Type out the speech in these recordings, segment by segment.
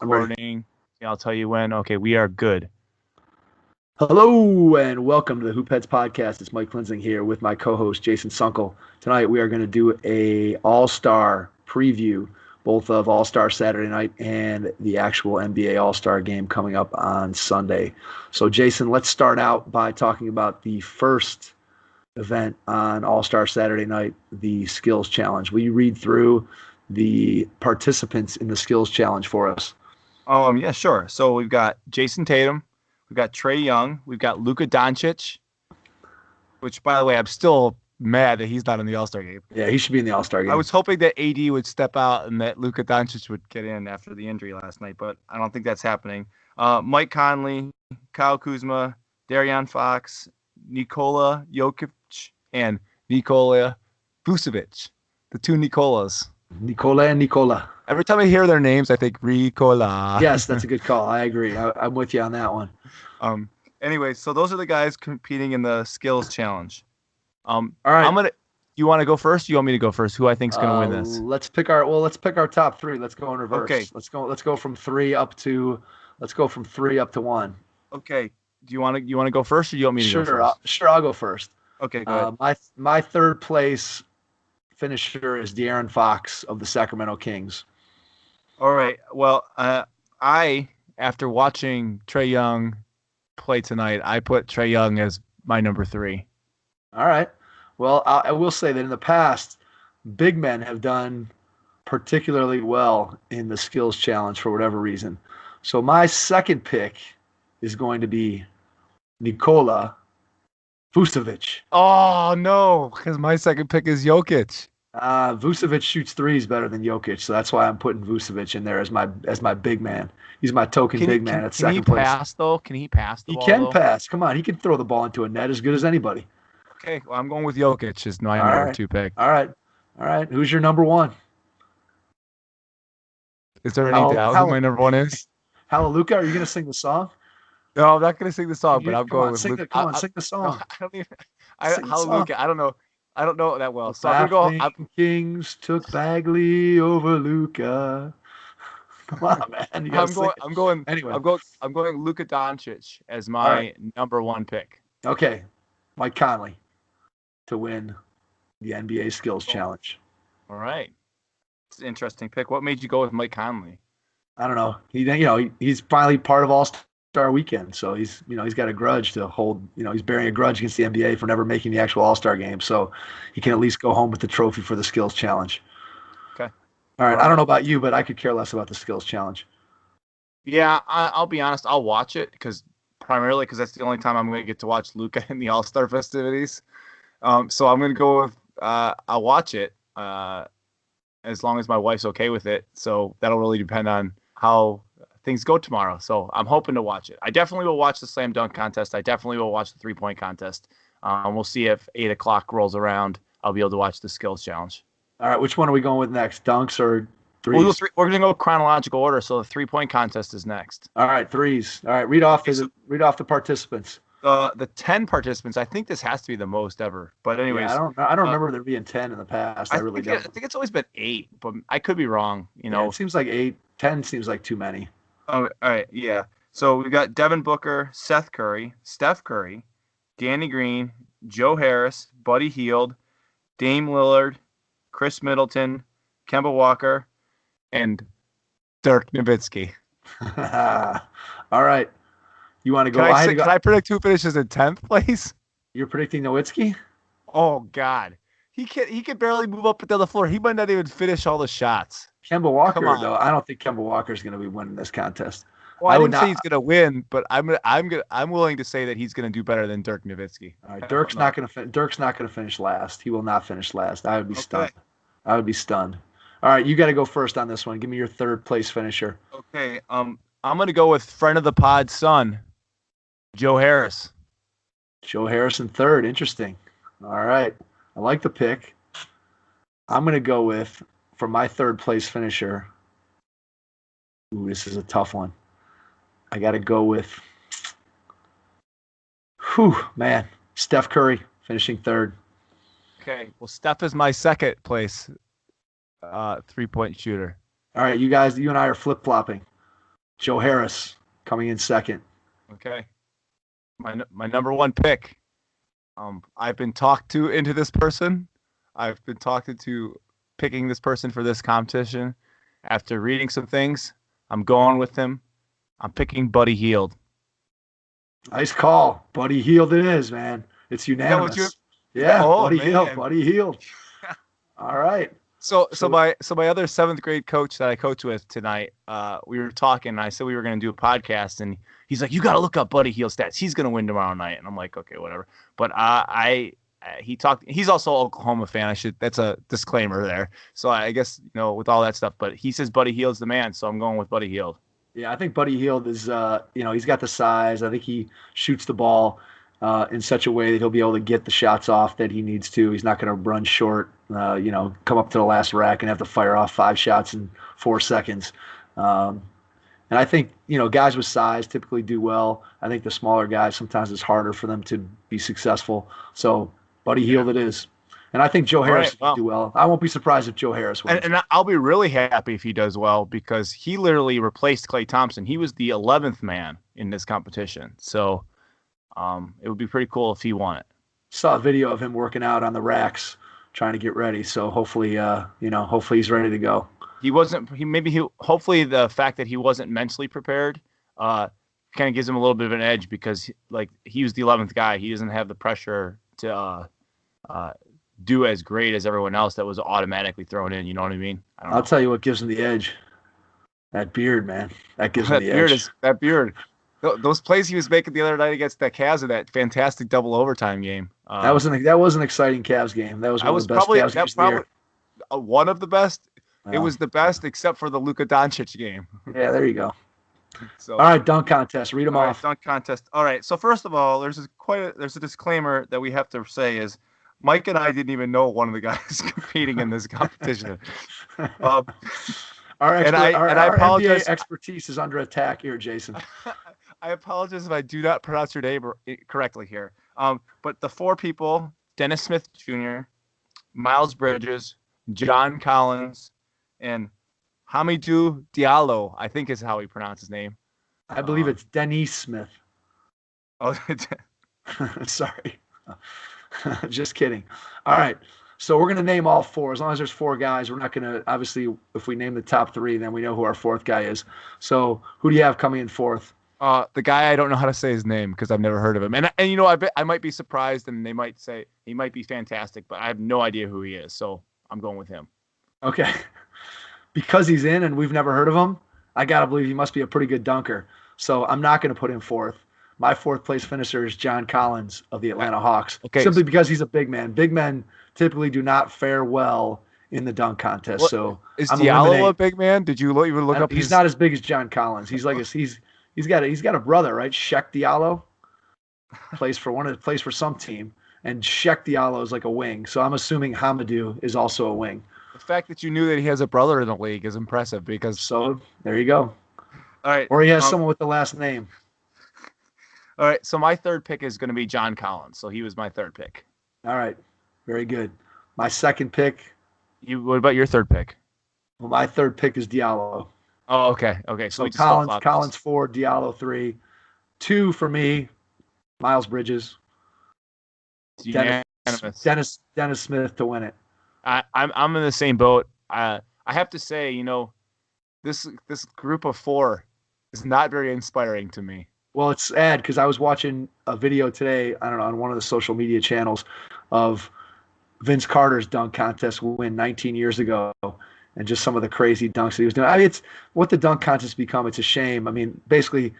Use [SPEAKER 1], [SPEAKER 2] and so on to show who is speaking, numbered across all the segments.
[SPEAKER 1] I'm ready.
[SPEAKER 2] Recording. I'll tell you when. Okay, we are good.
[SPEAKER 1] Hello and welcome to the Hoop Heads podcast. It's Mike Linsing here with my co-host Jason Sunkel. Tonight we are going to do a All-Star preview, both of All-Star Saturday night and the actual NBA All-Star game coming up on Sunday. So Jason, let's start out by talking about the first event on All-Star Saturday night, the Skills Challenge. Will you read through the participants in the Skills Challenge for us?
[SPEAKER 2] Yeah, sure. So we've got Jason Tatum, we've got Trae Young, we've got Luka Doncic, which, by the way, I'm still mad that he's not in the All-Star game.
[SPEAKER 1] Yeah, he should be in the All-Star game.
[SPEAKER 2] I was hoping that AD would step out and that Luka Doncic would get in after the injury last night, but I don't think that's happening. Mike Conley, Kyle Kuzma, Darion Fox, Nikola Jokic, and Nikola Vucevic, the two Nikolas.
[SPEAKER 1] Nicola and Nicola.
[SPEAKER 2] Every time I hear their names, I think Ricola.
[SPEAKER 1] Yes, that's a good call. I agree. I'm with you on that one.
[SPEAKER 2] Anyway, so those are the guys competing in the skills challenge.
[SPEAKER 1] All right.
[SPEAKER 2] You want to go first? You want me to go first? Who I think is going to win this?
[SPEAKER 1] Let's pick our top three. Let's go in reverse.
[SPEAKER 2] Okay.
[SPEAKER 1] Let's go from three up to one.
[SPEAKER 2] Okay. Do you want to go first, or do you want me to go first?
[SPEAKER 1] Sure, I'll go first.
[SPEAKER 2] Okay, go ahead.
[SPEAKER 1] My third place finisher is De'Aaron Fox of the Sacramento Kings.
[SPEAKER 2] All right. Well, after watching Trae Young play tonight, I put Trae Young as my number 3.
[SPEAKER 1] All right. Well, I will say that in the past, big men have done particularly well in the skills challenge for whatever reason. So my second pick is going to be Nikola Vucevic.
[SPEAKER 2] Oh, no, because my second pick is Jokic.
[SPEAKER 1] Vucevic shoots threes better than Jokic, so that's why I'm putting Vucevic in there as my big man. He's my token big man at second place.
[SPEAKER 2] Can he pass, though? Can he pass the ball?
[SPEAKER 1] He can pass. Come on, he can throw the ball into a net as good as anybody.
[SPEAKER 2] Okay, well, I'm going with Jokic as my number 2 pick.
[SPEAKER 1] All right. Who's your number 1?
[SPEAKER 2] Is there any doubt who my number 1 is?
[SPEAKER 1] Hallelujah, are you going to sing the song?
[SPEAKER 2] No, I'm not going to sing the song, but I'm going with
[SPEAKER 1] Luka. Come on, sing the song.
[SPEAKER 2] Hallelujah. I don't know it that well.
[SPEAKER 1] So I'm going to go. Kings took Bagley over Luka. Come on, man.
[SPEAKER 2] I'm going Luka Doncic as my number 1 pick.
[SPEAKER 1] Okay. Mike Conley to win the NBA Skills Challenge.
[SPEAKER 2] All right. It's an interesting pick. What made you go with Mike Conley?
[SPEAKER 1] I don't know. He's finally part of All-Star Weekend, so he's got a grudge to hold. He's bearing a grudge against the NBA for never making the actual All-Star game, so he can at least go home with the trophy for the Skills Challenge.
[SPEAKER 2] Okay.
[SPEAKER 1] All right. I don't know about you, but I could care less about the Skills Challenge.
[SPEAKER 2] Yeah, I'll be honest. I'll watch it primarily because that's the only time I'm going to get to watch Luka in the All-Star festivities. So I'm going to go with I'll watch it as long as my wife's okay with it. So that'll really depend on how things go tomorrow. So I'm hoping to watch it. I definitely will watch the slam dunk contest. I definitely will watch the 3-point contest. We'll see if 8 o'clock rolls around. I'll be able to watch the skills challenge.
[SPEAKER 1] All right. Which one are we going with next? Dunks or threes?
[SPEAKER 2] We're going to go chronological order. So the 3-point contest is next.
[SPEAKER 1] All right. Threes. All right. Read off the participants.
[SPEAKER 2] The 10 participants. I think this has to be the most ever. But anyways,
[SPEAKER 1] yeah, I don't remember there being 10 in the past. I really don't.
[SPEAKER 2] I think it's always been 8, but I could be wrong.
[SPEAKER 1] It seems like 8. 10 seems like too many.
[SPEAKER 2] Oh, all right. Yeah. So we've got Devin Booker, Seth Curry, Steph Curry, Danny Green, Joe Harris, Buddy Hield, Dame Lillard, Chris Middleton, Kemba Walker, and Dirk Nowitzki.
[SPEAKER 1] All right. You want to go?
[SPEAKER 2] Can I predict who finishes in 10th place?
[SPEAKER 1] You're predicting Nowitzki?
[SPEAKER 2] Oh, God. He can barely move up and down the floor. He might not even finish all the shots.
[SPEAKER 1] Kemba Walker, though, I don't think Kemba Walker is going to be winning this contest.
[SPEAKER 2] Well, I didn't say he's going to win, but I'm willing to say that he's going to do better than Dirk Nowitzki.
[SPEAKER 1] All right, Dirk's not going to finish last. He will not finish last. I would be stunned. I would be stunned. All right, you got to go first on this one. Give me your third place finisher.
[SPEAKER 2] Okay, I'm going to go with friend of the pod son, Joe Harris.
[SPEAKER 1] Joe Harris in third. Interesting. All right, I like the pick. I'm going to go with, for my third place finisher. Ooh, this is a tough one. I got to go with, Steph Curry finishing third.
[SPEAKER 2] Okay, well, Steph is my second place 3-point shooter.
[SPEAKER 1] All right, you and I are flip-flopping. Joe Harris coming in second.
[SPEAKER 2] Okay. My number one pick. I've been talked to into this person. I've been talked into picking this person for this competition. After reading some things, I'm going with him. I'm picking Buddy Hield.
[SPEAKER 1] Nice call. Buddy Hield it is, man. It's unanimous. Yeah,
[SPEAKER 2] oh,
[SPEAKER 1] Buddy
[SPEAKER 2] man.
[SPEAKER 1] Hield. Buddy Hield. All right.
[SPEAKER 2] So my other 7th grade coach that I coach with tonight, we were talking, and I said we were going to do a podcast, and he's like, "You got to look up Buddy Hield stats. He's going to win tomorrow night." And I'm like, "Okay, whatever." But he talked. He's also an Oklahoma fan. That's a disclaimer there. So I guess with all that stuff, but he says Buddy Hield's the man, so I'm going with Buddy Hield.
[SPEAKER 1] Yeah, I think Buddy Hield is, he's got the size. I think he shoots the ball in such a way that he'll be able to get the shots off that he needs to. He's not going to run short, come up to the last rack and have to fire off 5 shots in 4 seconds. And I think, guys with size typically do well. I think the smaller guys, sometimes it's harder for them to be successful. So Buddy Hield it is. And I think Joe Harris will do well. I won't be surprised if Joe Harris wins.
[SPEAKER 2] And I'll be really happy if he does well, because he literally replaced Klay Thompson. He was the 11th man in this competition. So it would be pretty cool if he won it.
[SPEAKER 1] Saw a video of him working out on the racks trying to get ready. So hopefully, hopefully he's ready to go. Hopefully the fact that he wasn't mentally prepared kind of gives him a little bit of an edge, because he was the 11th guy. He doesn't have the pressure to do as great as everyone else that was automatically thrown in. You know what I mean? I'll tell you what gives him the edge. That beard, man. That gives him the edge.
[SPEAKER 2] That beard. Those plays he was making the other night against the Cavs in that fantastic double overtime game.
[SPEAKER 1] That was an exciting Cavs game. That was one of the best Cavs games of the year.
[SPEAKER 2] One of the best. It was the best except for the Luka Doncic game.
[SPEAKER 1] Yeah, there you go. So, all right, dunk contest. Read them off.
[SPEAKER 2] Dunk contest. All right. So first of all, there's a disclaimer that we have to say is Mike and I didn't even know one of the guys competing in this competition.
[SPEAKER 1] Our
[SPEAKER 2] apologize.
[SPEAKER 1] NBA expertise is under attack here, Jason.
[SPEAKER 2] I apologize if I do not pronounce your name correctly here. But the 4 people: Dennis Smith Jr., Miles Bridges, John Collins, and Hamidou Diallo, I think is how he pronounced his name.
[SPEAKER 1] I believe it's Denise Smith.
[SPEAKER 2] Oh,
[SPEAKER 1] sorry. Just kidding. All right. So we're going to name all 4. As long as there's 4 guys, we're not going to, obviously, if we name the top 3, then we know who our 4th guy is. So who do you have coming in 4th?
[SPEAKER 2] The guy, I don't know how to say his name because I've never heard of him. And I might be surprised, and they might say he might be fantastic, but I have no idea who he is. So I'm going with him.
[SPEAKER 1] Okay. Because he's in and we've never heard of him, I got to believe he must be a pretty good dunker. So I'm not going to put him 4th. My 4th place finisher is John Collins of the Atlanta Hawks. Okay. Simply because he's a big man. Big men typically do not fare well in the dunk contest. What, so
[SPEAKER 2] is Diallo a big man? Did you even look up?
[SPEAKER 1] He's not as big as John Collins. He's like he's got a brother, right? Shaq Diallo plays for some team, and Shaq Diallo is like a wing. So I'm assuming Hamidou is also a wing.
[SPEAKER 2] The fact that you knew that he has a brother in the league is impressive, because
[SPEAKER 1] so there you go.
[SPEAKER 2] All right.
[SPEAKER 1] Or he has someone with the last name.
[SPEAKER 2] All right, so my 3rd pick is going to be John Collins. So he was my 3rd pick.
[SPEAKER 1] All right, very good. My 2nd pick.
[SPEAKER 2] What about your 3rd pick?
[SPEAKER 1] Well, my 3rd pick is Diallo.
[SPEAKER 2] Oh, okay. So
[SPEAKER 1] Collins 4, Diallo 3. 2 for me, Miles Bridges. Dennis Smith to win it.
[SPEAKER 2] I'm in the same boat. I have to say, this group of 4 is not very inspiring to me.
[SPEAKER 1] Well, it's sad because I was watching a video today, I don't know, on one of the social media channels of Vince Carter's dunk contest win 19 years ago, and just some of the crazy dunks that he was doing. I mean, it's what the dunk contest become. It's a shame. I mean, basically,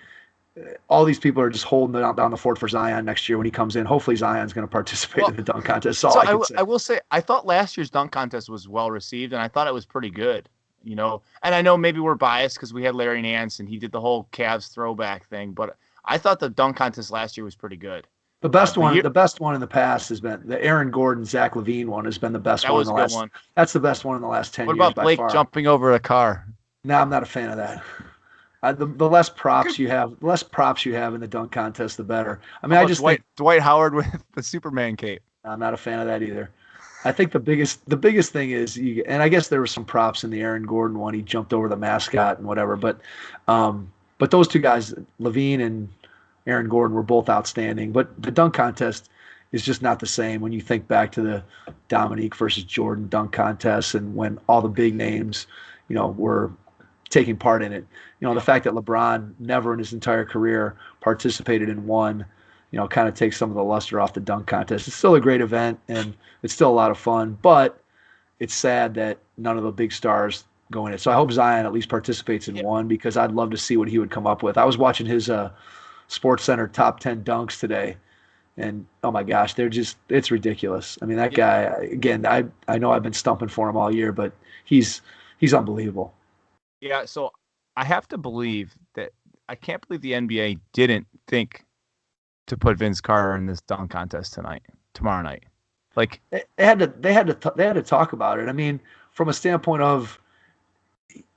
[SPEAKER 1] all these people are just holding down the fort for Zion next year when he comes in. Hopefully, Zion's going to participate in the dunk contest. So
[SPEAKER 2] I will say, I thought last year's dunk contest was well received, and I thought it was pretty good. And I know maybe we're biased because we had Larry Nance and he did the whole Cavs throwback thing, but I thought the dunk contest last year was pretty good.
[SPEAKER 1] The best one in the past has been the Aaron Gordon, Zach LaVine one has been the best one in the last. One. That's the best one in the last 10 years.
[SPEAKER 2] What about Blake jumping over a car?
[SPEAKER 1] No, I'm not a fan of that. The less props you have, in the dunk contest, the better. I mean, I just think
[SPEAKER 2] Dwight Howard with the Superman cape.
[SPEAKER 1] I'm not a fan of that either. I think the biggest thing is, and I guess there were some props in the Aaron Gordon one. He jumped over the mascot and whatever, but But those two guys, Levine and Aaron Gordon, were both outstanding. But the dunk contest is just not the same when you think back to the Dominique versus Jordan dunk contest and when all the big names, were taking part in it. The fact that LeBron never in his entire career participated in one, kind of takes some of the luster off the dunk contest. It's still a great event and it's still a lot of fun, but it's sad that none of the big stars go in it. So I hope Zion at least participates in one because I'd love to see what he would come up with. I was watching his Sports Center top 10 dunks today, and oh my gosh, it's ridiculous. I mean, that guy, again, I know I've been stumping for him all year, but he's unbelievable.
[SPEAKER 2] Yeah, so I have to believe that I can't believe the NBA didn't think to put Vince Carter in this dunk contest tomorrow night. Like
[SPEAKER 1] they had to talk about it. I mean, from a standpoint of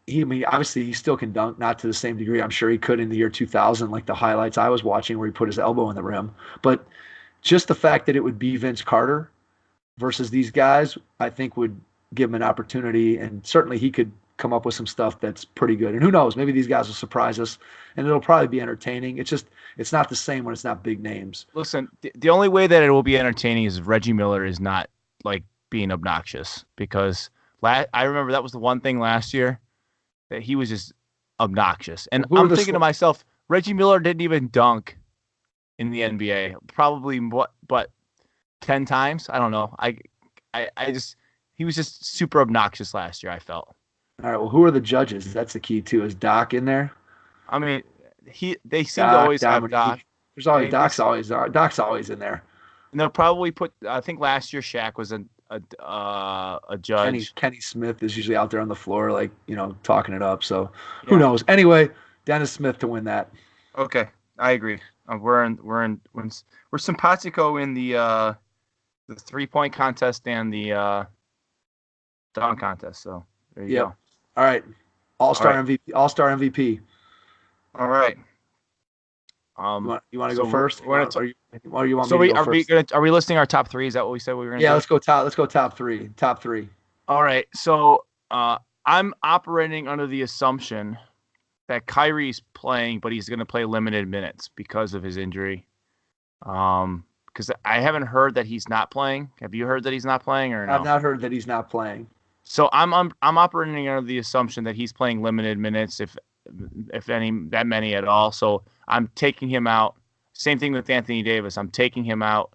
[SPEAKER 1] obviously he still can dunk, not to the same degree I'm sure he could in the year 2000, like the highlights I was watching where he put his elbow in the rim. But just the fact that it would be Vince Carter versus these guys, I think would give him an opportunity, and certainly he could come up with some stuff that's pretty good. And who knows, maybe these guys will surprise us, and it'll probably be entertaining. It's not the same when it's not big names.
[SPEAKER 2] Listen, the only way that it will be entertaining is if Reggie Miller is not like being obnoxious, because I remember that was the one thing last year that he was just obnoxious. And I'm thinking to myself, Reggie Miller didn't even dunk in the NBA, probably but 10 times. I don't know. He was just super obnoxious last year, I felt.
[SPEAKER 1] All right. Well, who are the judges? That's the key too. Is Doc in there?
[SPEAKER 2] I mean, they seem to always have Doc.
[SPEAKER 1] There's always Doc's always in there.
[SPEAKER 2] And they'll probably put. I think last year Shaq was a judge.
[SPEAKER 1] Kenny Smith is usually out there on the floor, like talking it up. So who knows? Anyway, Dennis Smith to win that.
[SPEAKER 2] Okay, I agree. We're simpatico in the 3-point contest and the dunk contest. So there you go.
[SPEAKER 1] All right, All-Star MVP. All-Star MVP.
[SPEAKER 2] All right.
[SPEAKER 1] You want to go first? Or you want
[SPEAKER 2] so
[SPEAKER 1] me to go first?
[SPEAKER 2] Are we listing our top three? Is that what we said we were going to do?
[SPEAKER 1] Yeah, let's go top three. Top three.
[SPEAKER 2] All right. So I'm operating under the assumption that Kyrie's playing, but he's going to play limited minutes because of his injury. Because I haven't heard that he's not playing. Have you heard that he's not playing or no?
[SPEAKER 1] I've not heard that he's not playing.
[SPEAKER 2] So I'm operating under the assumption that he's playing limited minutes, if that many at all. So I'm taking him out. Same thing with Anthony Davis. I'm taking him out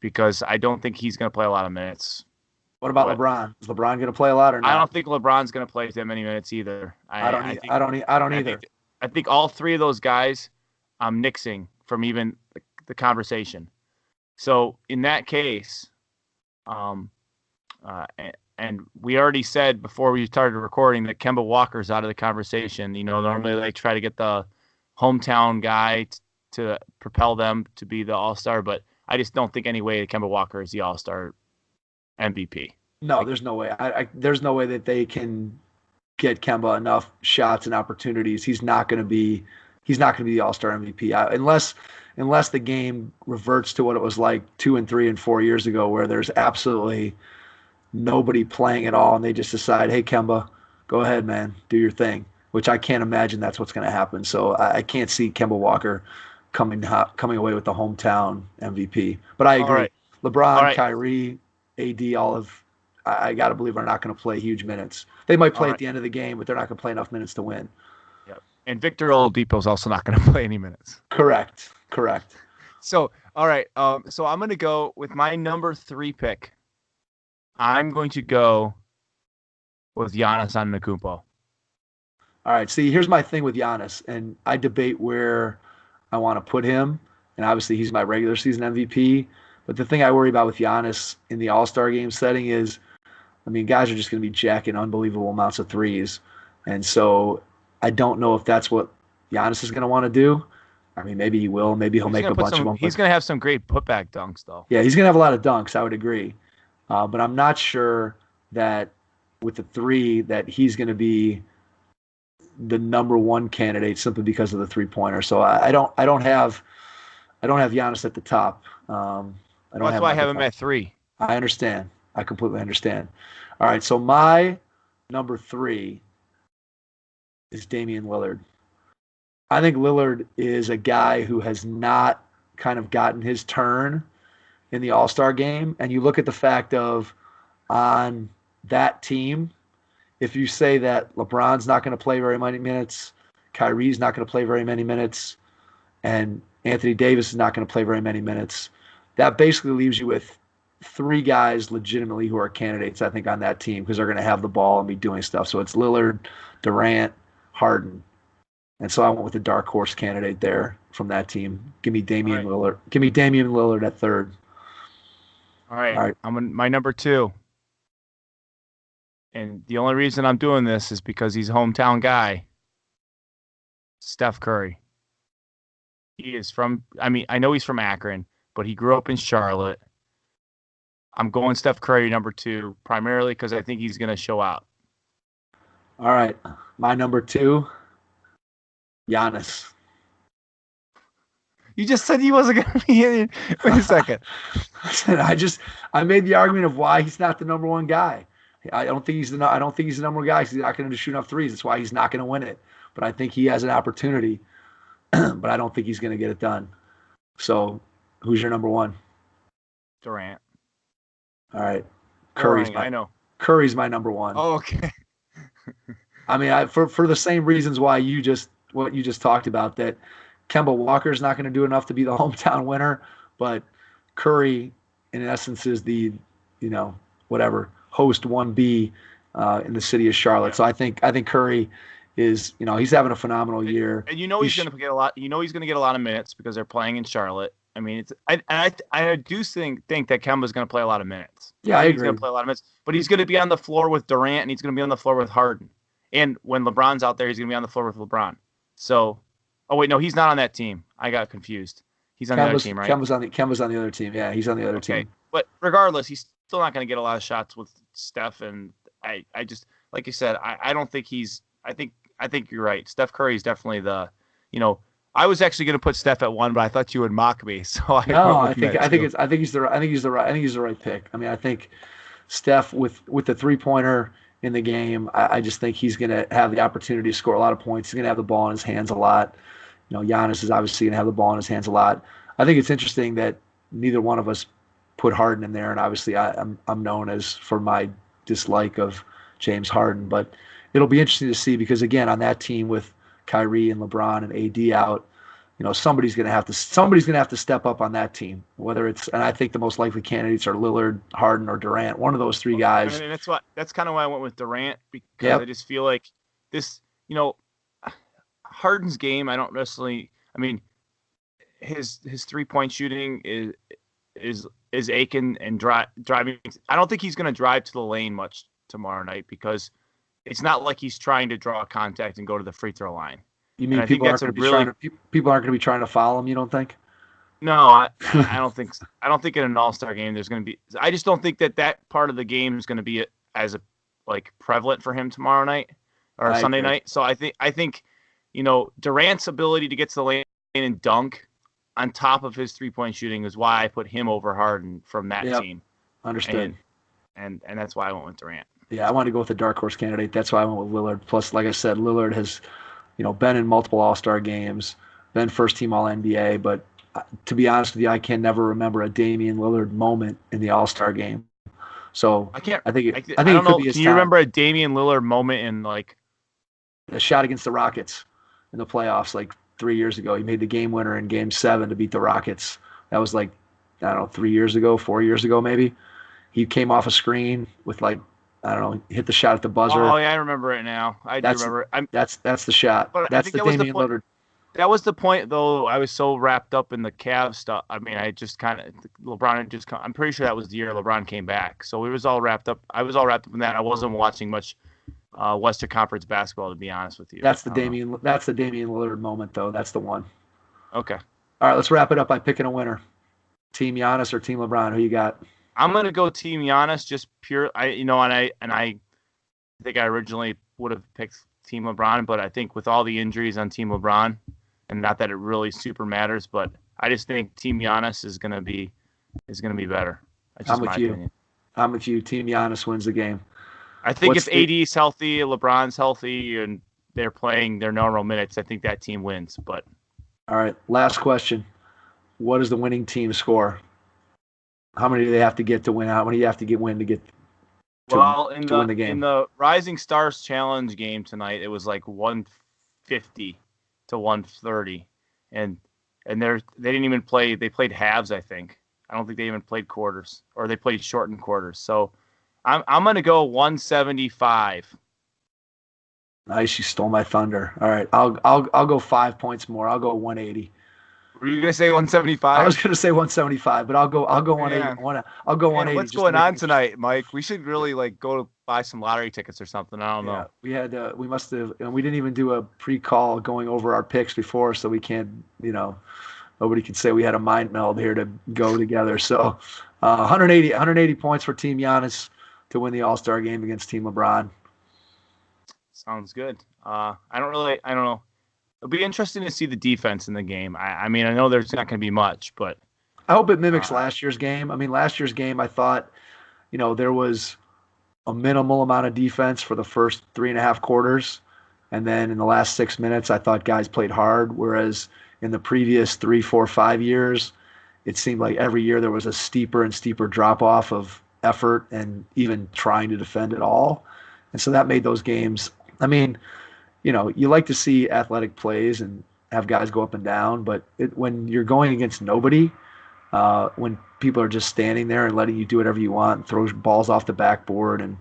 [SPEAKER 2] because I don't think he's going to play a lot of minutes.
[SPEAKER 1] What about LeBron? Is LeBron going to play a lot or not?
[SPEAKER 2] I don't think LeBron's going to play that many minutes either. I
[SPEAKER 1] don't either.
[SPEAKER 2] I think all three of those guys I'm nixing from even the conversation. So in that case, and we already said before we started recording that Kemba Walker's out of the conversation. Normally they try to get the hometown guy to propel them to be the All-Star, but I just don't think any way that Kemba Walker is the All-Star MVP.
[SPEAKER 1] No, there's no way. There's no way that they can get Kemba enough shots and opportunities. He's not going to be the All-Star MVP unless the game reverts to what it was like 2 and 3 and 4 years ago, where there's absolutely nobody playing at all, and they just decide, hey, Kemba, go ahead, man, do your thing, which I can't imagine that's what's going to happen. So I can't see Kemba Walker coming away with the hometown MVP. But I agree. Right. LeBron, Kyrie, AD, I got to believe are not going to play huge minutes. They might play at the end of the game, but they're not going to play enough minutes to win.
[SPEAKER 2] Yep. And Victor Oladipo is also not going to play any minutes.
[SPEAKER 1] Correct.
[SPEAKER 2] So, all right. So I'm going to go with my number 3 pick. I'm going to go with Giannis Antetokounmpo.
[SPEAKER 1] All right. See, here's my thing with Giannis, and I debate where I want to put him. And obviously, he's my regular season MVP. But the thing I worry about with Giannis in the All-Star game setting is, guys are just going to be jacking unbelievable amounts of threes. And so I don't know if that's what Giannis is going to want to do. Maybe he will. Maybe he'll make a bunch of them.
[SPEAKER 2] He's going to have some great putback dunks, though.
[SPEAKER 1] Yeah, he's going to have a lot of dunks. I would agree. But I'm not sure that with the 3 that he's going to be the number 1 candidate simply because of the 3-pointer. So I don't have Giannis at the top.
[SPEAKER 2] That's why I have him at 3.
[SPEAKER 1] I understand. I completely understand. All right, so my number 3 is Damian Lillard. I think Lillard is a guy who has not kind of gotten his turn in the All-Star game. And you look at the fact of on that team, if you say that LeBron's not going to play very many minutes, Kyrie's not going to play very many minutes, and Anthony Davis is not going to play very many minutes, that basically leaves you with three guys legitimately who are candidates, I think, on that team because they're going to have the ball and be doing stuff. So it's Lillard, Durant, Harden. And so I went with the dark horse candidate there from that team. Give me Damian Lillard. Give me Damian Lillard at third.
[SPEAKER 2] All right. I'm on my number 2. And the only reason I'm doing this is because he's a hometown guy. Steph Curry. He is from, I know he's from Akron, but he grew up in Charlotte. I'm going Steph Curry number 2, primarily because I think he's going to show out.
[SPEAKER 1] All right. My number 2, Giannis.
[SPEAKER 2] You just said he wasn't going to be in it. Wait a second.
[SPEAKER 1] I made the argument of why he's not the number one guy. I don't think he's the number one guy. He's not going to shoot enough threes. That's why he's not going to win it. But I think he has an opportunity. But I don't think he's going to get it done. So, who's your number 1?
[SPEAKER 2] Durant.
[SPEAKER 1] All right.
[SPEAKER 2] Curry's
[SPEAKER 1] my number 1.
[SPEAKER 2] Oh, okay.
[SPEAKER 1] For the same reasons why what you just talked about, that Kemba Walker's not going to do enough to be the hometown winner, but Curry, in essence, is the, host 1B in the city of Charlotte. Yeah. So I think Curry is, he's having a phenomenal year.
[SPEAKER 2] And he's going to get a lot. He's going to get a lot of minutes because they're playing in Charlotte. I do think that Kemba's going to play a lot of minutes.
[SPEAKER 1] Yeah, I agree.
[SPEAKER 2] He's going to play a lot of minutes, but he's going to be on the floor with Durant, and he's going to be on the floor with Harden. And when LeBron's out there, he's going to be on the floor with LeBron. So, oh wait, no, he's not on that team. I got confused. He's on the other team, right?
[SPEAKER 1] Kemba's on the other team. Yeah, he's on the other team.
[SPEAKER 2] But regardless, he's still not going to get a lot of shots with Steph. And I just, like you said, I don't think he's. I think you're right. Steph Curry is definitely the. I was actually going to put Steph at 1, but I thought you would mock me. So
[SPEAKER 1] I think he's the right pick. I think Steph with the 3-pointer in the game, I just think he's going to have the opportunity to score a lot of points. He's going to have the ball in his hands a lot. Giannis is obviously going to have the ball in his hands a lot. I think it's interesting that neither one of us put Harden in there, and obviously I'm known as for my dislike of James Harden, but it'll be interesting to see because again on that team with Kyrie and LeBron and AD out, somebody's going to have to step up on that team. Whether it's, and I think the most likely candidates are Lillard, Harden, or Durant. One of those three guys.
[SPEAKER 2] That's kind of why I went with Durant because I just feel like this, Harden's game. I don't necessarily. His 3-point shooting is aching and driving. I don't think he's going to drive to the lane much tomorrow night because it's not like he's trying to draw contact and go to the free throw line.
[SPEAKER 1] You mean people aren't going to be trying to foul him? You don't think?
[SPEAKER 2] No, I don't think. I don't think in an All-Star game there's going to be. I just don't think that part of the game is going to be as prevalent for him tomorrow night or Sunday night. So I think Durant's ability to get to the lane and dunk on top of his 3-point shooting is why I put him over Harden from that team.
[SPEAKER 1] Understood.
[SPEAKER 2] And that's why I went with Durant.
[SPEAKER 1] Yeah, I wanted to go with a dark horse candidate. That's why I went with Lillard. Plus, like I said, Lillard has, been in multiple All-Star games, been first-team All-NBA. But to be honest with you, I can never remember a Damian Lillard moment in the All-Star game. So
[SPEAKER 2] I can't.
[SPEAKER 1] I think
[SPEAKER 2] it could be his time. Can you remember a Damian Lillard moment in
[SPEAKER 1] a shot against the Rockets in the playoffs 3 years ago? He made the game winner in Game 7 to beat the Rockets. That was 3 years ago, 4 years ago maybe. He came off a screen with hit the shot at the buzzer.
[SPEAKER 2] Oh yeah, I remember it now. I do remember.
[SPEAKER 1] That's the shot.
[SPEAKER 2] But
[SPEAKER 1] that's the Damian Lillard.
[SPEAKER 2] That was the point, though. I was so wrapped up in the Cavs stuff. I just kind of LeBron I'm pretty sure that was the year LeBron came back. So it was all wrapped up. I was all wrapped up in that. I wasn't watching much Western Conference basketball, to be honest with you.
[SPEAKER 1] That's the Damian Lillard moment, though. That's the one.
[SPEAKER 2] Okay.
[SPEAKER 1] All right, let's wrap it up by picking a winner. Team Giannis or Team LeBron? Who you got?
[SPEAKER 2] I'm gonna go Team Giannis, just pure. I think I originally would have picked Team LeBron, but I think with all the injuries on Team LeBron, and not that it really super matters, but I just think Team Giannis is gonna be better. That's just my opinion.
[SPEAKER 1] I'm with you. Team Giannis wins the game.
[SPEAKER 2] I think if AD is healthy, LeBron's healthy, and they're playing their normal minutes, I think that team wins. But
[SPEAKER 1] All right, last question. What does the winning team score? How many do they have to get to win? How many do you have to win to get
[SPEAKER 2] well,
[SPEAKER 1] to win the game?
[SPEAKER 2] in the Rising Stars Challenge game tonight, it was like 150 to 130, and they didn't even play. They played halves, I think. I don't think they even played quarters, or they played shortened quarters. So I'm gonna go 175.
[SPEAKER 1] Nice, you stole my thunder. All right, I'll go 5 points more. I'll go 180.
[SPEAKER 2] Were you gonna say 175?
[SPEAKER 1] I was gonna say 175, but I'll go 180. I'll go 180.
[SPEAKER 2] What's going on tonight, Mike? We should really go buy some lottery tickets or something. I don't know.
[SPEAKER 1] We must have, and we didn't even do a pre-call going over our picks before, so we can't, nobody can say we had a mind meld here to go together. So 180 points for Team Giannis to win the All-Star game against Team LeBron.
[SPEAKER 2] Sounds good. I don't know. It'll be interesting to see the defense in the game. I mean, I know there's not going to be much, but
[SPEAKER 1] I hope it mimics last year's game. I mean, last year's game, I thought, there was a minimal amount of defense for the first 3.5 quarters. And then in the last 6 minutes, I thought guys played hard. Whereas in the previous 3, 4, 5 years, it seemed like every year there was a steeper and steeper drop off of effort and even trying to defend at all. And so that made those games, I mean, you like to see athletic plays and have guys go up and down, but when you're going against nobody, when people are just standing there and letting you do whatever you want, and throw balls off the backboard and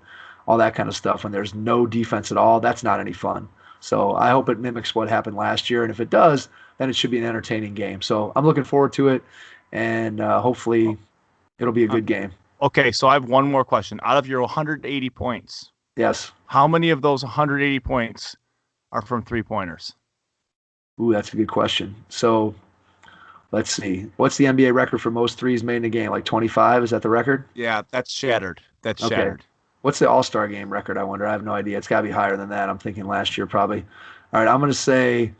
[SPEAKER 1] all that kind of stuff, when there's no defense at all, that's not any fun. So I hope it mimics what happened last year, and if it does, then it should be an entertaining game. So I'm looking forward to it, and hopefully it'll be a good game.
[SPEAKER 2] Okay, so I have one more question. Out of your 180 points,
[SPEAKER 1] yes,
[SPEAKER 2] how many of those 180 points are from three-pointers?
[SPEAKER 1] Ooh, that's a good question. So let's see. What's the NBA record for most threes made in a game? Like 25? Is that the record?
[SPEAKER 2] Yeah, that's shattered. That's
[SPEAKER 1] okay.
[SPEAKER 2] Shattered.
[SPEAKER 1] What's the All-Star game record, I wonder? I have no idea. It's got to be higher than that. I'm thinking last year probably. All right, I'm going to say,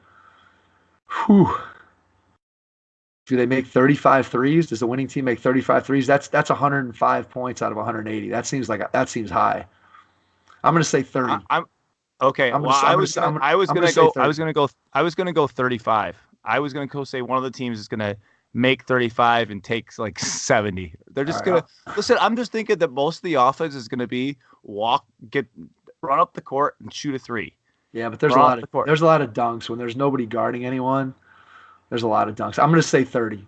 [SPEAKER 1] do they make 35 threes? Does the winning team make 35 threes? That's 105 points out of 180. That seems high. I'm going to say 30.
[SPEAKER 2] Okay. I was gonna go 35. I was gonna go say one of the teams is gonna make 35 and takes like 70. They're just listen. I'm just thinking that most of the offense is gonna be run up the court and shoot a three.
[SPEAKER 1] Yeah, but there's a lot of dunks when there's nobody guarding anyone. There's a lot of dunks. I'm gonna say 30.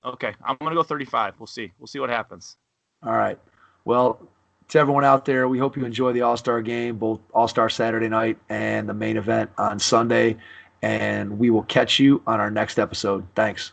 [SPEAKER 2] Okay, I'm gonna go 35. We'll see what happens.
[SPEAKER 1] All right. Well, to everyone out there, we hope you enjoy the All-Star game, both All-Star Saturday night and the main event on Sunday. And we will catch you on our next episode. Thanks.